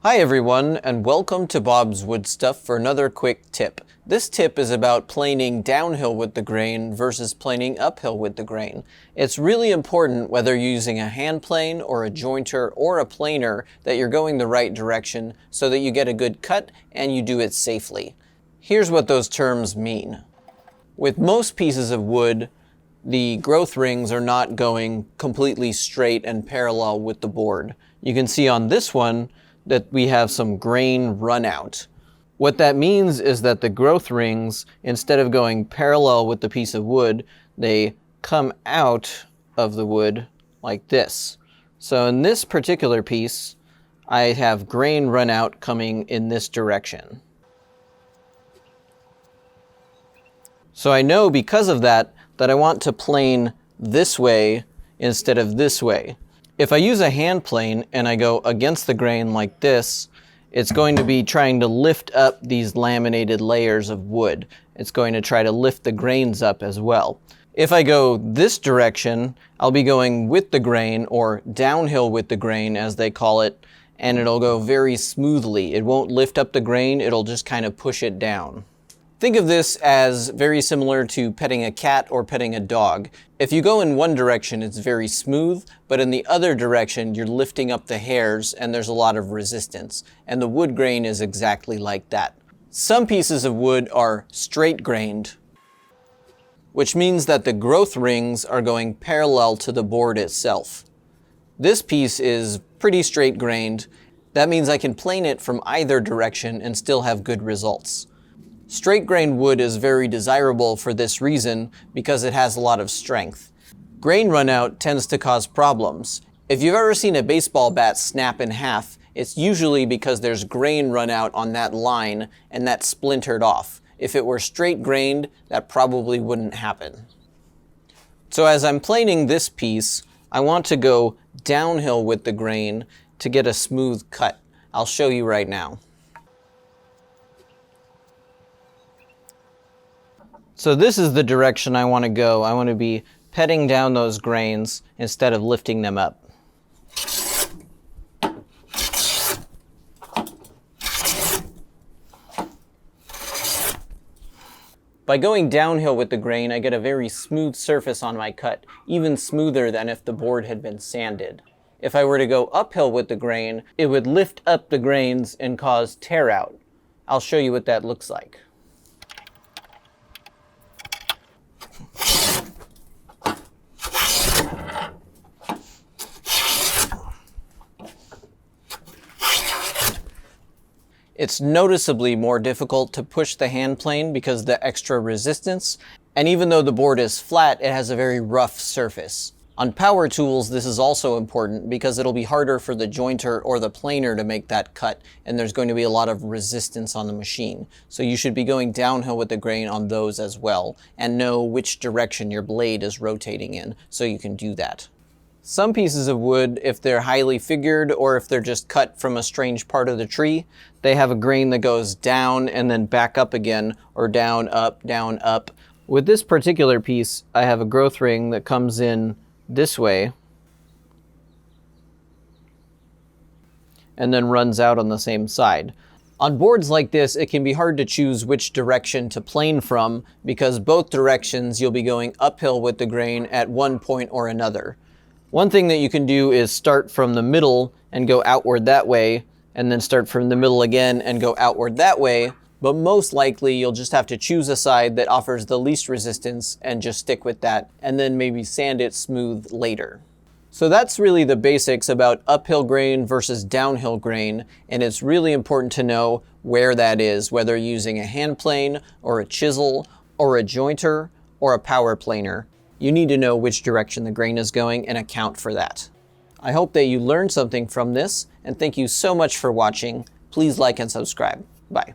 Hi everyone, and welcome to Bob's Wood Stuff for another quick tip. This tip is about planing downhill with the grain versus planing uphill with the grain. It's really important whether you're using a hand plane or a jointer or a planer that you're going the right direction so that you get a good cut and you do it safely. Here's what those terms mean. With most pieces of wood, the growth rings are not going completely straight and parallel with the board. You can see on this one that we have some grain runout. What that means is that the growth rings, instead of going parallel with the piece of wood, they come out of the wood like this. So in this particular piece, I have grain runout coming in this direction. So I know because of that I want to plane this way instead of this way. If I use a hand plane and I go against the grain like this, it's going to be trying to lift up these laminated layers of wood. It's going to try to lift the grains up as well. If I go this direction, I'll be going with the grain, or downhill with the grain as they call it, and it'll go very smoothly. It won't lift up the grain, it'll just kind of push it down. Think of this as very similar to petting a cat or petting a dog. If you go in one direction, it's very smooth, but in the other direction, you're lifting up the hairs and there's a lot of resistance. And the wood grain is exactly like that. Some pieces of wood are straight grained, which means that the growth rings are going parallel to the board itself. This piece is pretty straight grained. That means I can plane it from either direction and still have good results. Straight grain wood is very desirable for this reason because it has a lot of strength. Grain runout tends to cause problems. If you've ever seen a baseball bat snap in half, it's usually because there's grain runout on that line and that's splintered off. If it were straight grained, that probably wouldn't happen. So as I'm planing this piece, I want to go downhill with the grain to get a smooth cut. I'll show you right now. So this is the direction I want to go. I want to be petting down those grains instead of lifting them up. By going downhill with the grain, I get a very smooth surface on my cut, even smoother than if the board had been sanded. If I were to go uphill with the grain, it would lift up the grains and cause tear out. I'll show you what that looks like. It's noticeably more difficult to push the hand plane because of the extra resistance, and even though the board is flat, it has a very rough surface. On power tools, this is also important because it'll be harder for the jointer or the planer to make that cut, and there's going to be a lot of resistance on the machine. So you should be going downhill with the grain on those as well, and know which direction your blade is rotating in so you can do that. Some pieces of wood, if they're highly figured or if they're just cut from a strange part of the tree, they have a grain that goes down and then back up again, or down, up, down, up. With this particular piece, I have a growth ring that comes in this way and then runs out on the same side. On boards like this, it can be hard to choose which direction to plane from because both directions you'll be going uphill with the grain at one point or another. One thing that you can do is start from the middle and go outward that way, and then start from the middle again and go outward that way, but most likely you'll just have to choose a side that offers the least resistance and just stick with that, and then maybe sand it smooth later. So that's really the basics about uphill grain versus downhill grain, and it's really important to know where that is, whether you're using a hand plane or a chisel or a jointer or a power planer. You need to know which direction the grain is going and account for that. I hope that you learned something from this, and thank you so much for watching. Please like and subscribe. Bye.